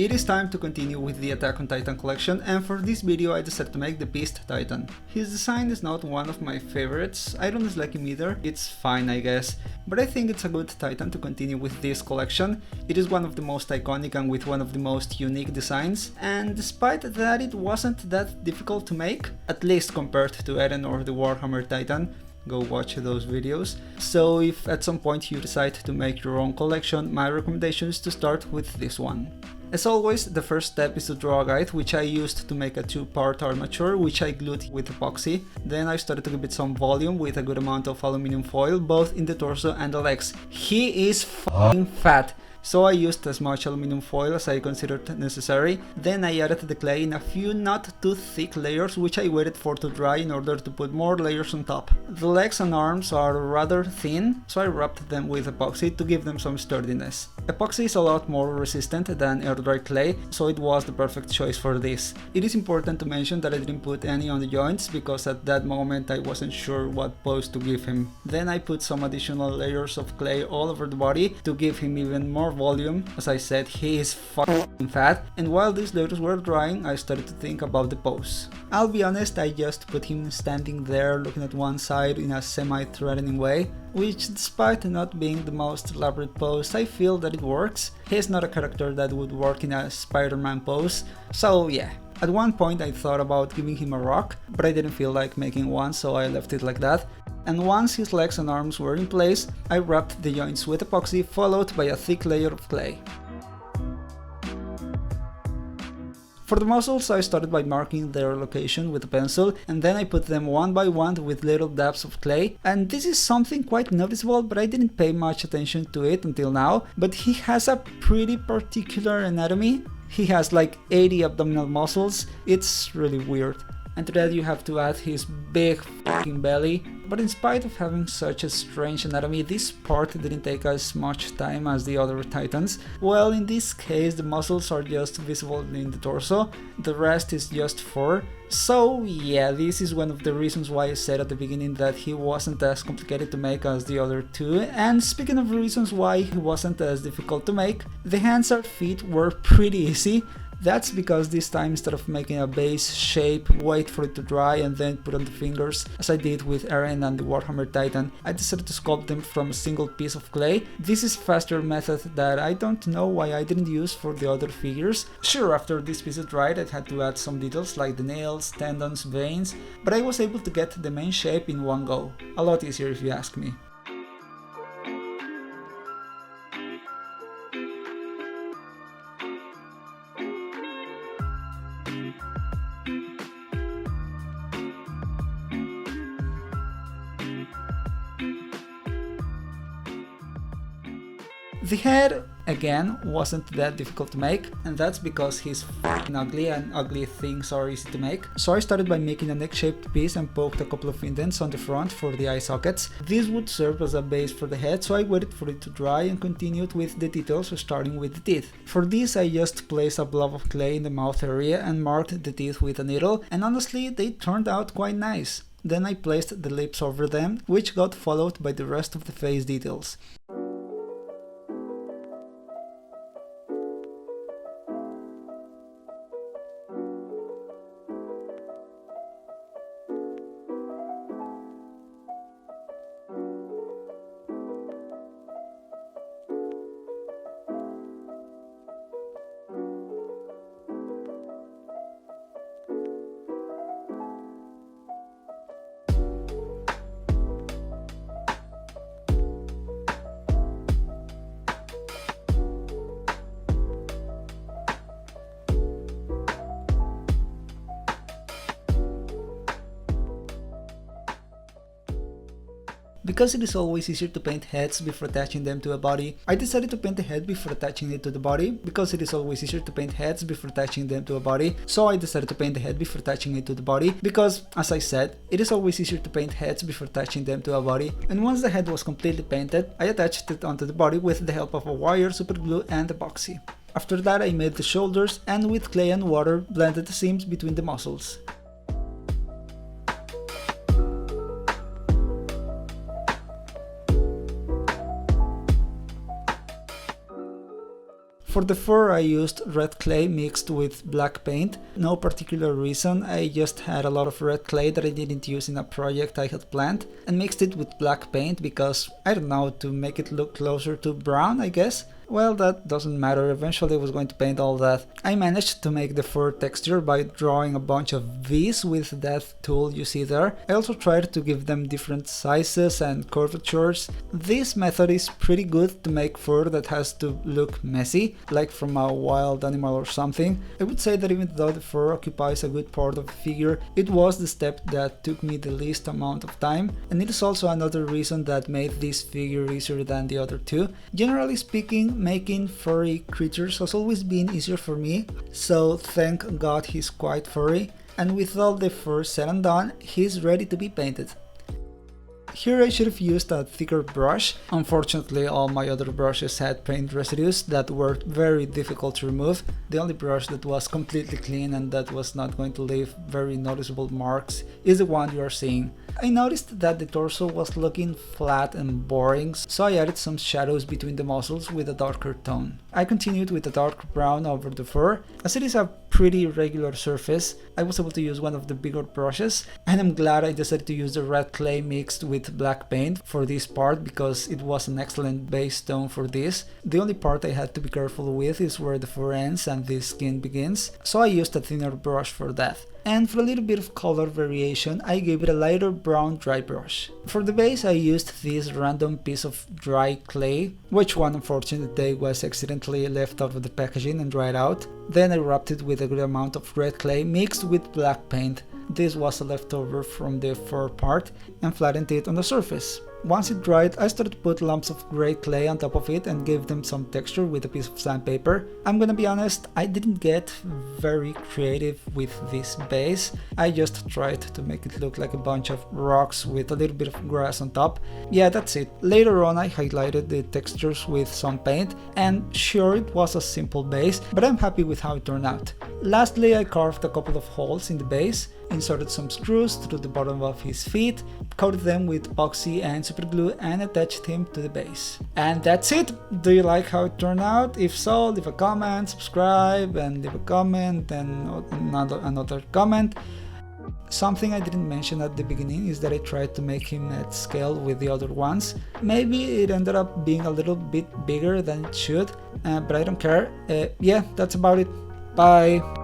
It is time to continue with the Attack on Titan collection, and for this video I decided to make the Beast Titan. His design is not one of my favorites, I don't dislike him either, it's fine I guess, but I think it's a good Titan to continue with this collection. It is one of the most iconic and with one of the most unique designs, and despite that it wasn't that difficult to make, at least compared to Eren or the Warhammer Titan. Go watch those videos. So if at some point you decide to make your own collection, my recommendation is to start with this one. As always, the first step is to draw a guide, which I used to make a 2-part armature, which I glued with epoxy. Then I started to give it some volume with a good amount of aluminum foil, both in the torso and the legs. He is f***ing fat! So I used as much aluminum foil as I considered necessary, then I added the clay in a few not too thick layers which I waited for to dry in order to put more layers on top. The legs and arms are rather thin, so I wrapped them with epoxy to give them some sturdiness. Epoxy is a lot more resistant than air dry clay, so it was the perfect choice for this. It is important to mention that I didn't put any on the joints because at that moment I wasn't sure what pose to give him. Then I put some additional layers of clay all over the body to give him even more volume. As I said, he is fucking fat, and while these layers were drying I started to think about the pose. I'll be honest, I just put him standing there looking at one side in a semi-threatening way, which despite not being the most elaborate pose, I feel that it works. He's not a character that would work in a Spider-Man pose, so yeah. At one point I thought about giving him a rock, but I didn't feel like making one, so I left it like that. And once his legs and arms were in place, I wrapped the joints with epoxy, followed by a thick layer of clay. For the muscles, I started by marking their location with a pencil, and then I put them one by one with little dabs of clay. And this is something quite noticeable, but I didn't pay much attention to it until now. But he has a pretty particular anatomy. He has like 80 abdominal muscles, it's really weird. And to that you have to add his big f***ing belly. But in spite of having such a strange anatomy, this part didn't take as much time as the other titans. Well, in this case the muscles are just visible in the torso, the rest is just fur. So yeah, this is one of the reasons why I said at the beginning that he wasn't as complicated to make as the other two. And speaking of reasons why he wasn't as difficult to make, the hands and feet were pretty easy. That's because this time, instead of making a base shape, wait for it to dry and then put on the fingers, as I did with Eren and the Warhammer Titan, I decided to sculpt them from a single piece of clay. This is a faster method that I don't know why I didn't use for the other figures. Sure, after this piece dried I had to add some details like the nails, tendons, veins, but I was able to get the main shape in one go. A lot easier if you ask me. The head, again, wasn't that difficult to make, and that's because he's f***ing ugly and ugly things are easy to make. So I started by making a neck-shaped piece and poked a couple of indents on the front for the eye sockets. This would serve as a base for the head, so I waited for it to dry and continued with the details, starting with the teeth. For this I just placed a blob of clay in the mouth area and marked the teeth with a needle, and honestly they turned out quite nice. Then I placed the lips over them, which got followed by the rest of the face details. Because it is always easier to paint heads before attaching them to a body, I decided to paint the head before attaching it to the body. Because it is always easier to paint heads before attaching them to a body, so I decided to paint the head before attaching it to the body. Because, as I said, it is always easier to paint heads before attaching them to a body. And once the head was completely painted, I attached it onto the body with the help of a wire, super glue and epoxy. After that I made the shoulders and with clay and water blended the seams between the muscles. For the fur I used red clay mixed with black paint. No particular reason, I just had a lot of red clay that I didn't use in a project I had planned and mixed it with black paint because, I don't know, to make it look closer to brown, I guess. Well, that doesn't matter, eventually I was going to paint all that. I managed to make the fur texture by drawing a bunch of V's with that tool you see there. I also tried to give them different sizes and curvatures. This method is pretty good to make fur that has to look messy, like from a wild animal or something. I would say that even though the fur occupies a good part of the figure, it was the step that took me the least amount of time, and it is also another reason that made this figure easier than the other two. Generally speaking, making furry creatures has always been easier for me, so thank God he's quite furry, and with all the fur said and done, he's ready to be painted. Here I should have used a thicker brush. Unfortunately, all my other brushes had paint residues that were very difficult to remove. The only brush that was completely clean and that was not going to leave very noticeable marks is the one you are seeing. I noticed that the torso was looking flat and boring, so I added some shadows between the muscles with a darker tone. I continued with a dark brown over the fur. As it is a pretty regular surface, I was able to use one of the bigger brushes, and I'm glad I decided to use the red clay mixed with black paint for this part because it was an excellent base tone for this. The only part I had to be careful with is where the fur ends and the skin begins, so I used a thinner brush for that. And for a little bit of color variation, I gave it a lighter brown dry brush. For the base I used this random piece of dry clay, which one unfortunate day was accidentally left out of the packaging and dried out. Then I wrapped it with a good amount of red clay mixed with black paint. This was a leftover from the fur part, and flattened it on the surface. Once it dried, I started to put lumps of grey clay on top of it and gave them some texture with a piece of sandpaper. I'm gonna be honest, I didn't get very creative with this base. I just tried to make it look like a bunch of rocks with a little bit of grass on top. Yeah, that's it. Later on I highlighted the textures with some paint, and sure, it was a simple base, but I'm happy with how it turned out. Lastly, I carved a couple of holes in the base, inserted some screws through the bottom of his feet, coated them with epoxy and super glue, and attached him to the base. And that's it! Do you like how it turned out? If so, leave a comment, subscribe, and leave a comment, and another comment. Something I didn't mention at the beginning is that I tried to make him at scale with the other ones. Maybe it ended up being a little bit bigger than it should, but I don't care. Yeah, that's about it. Bye!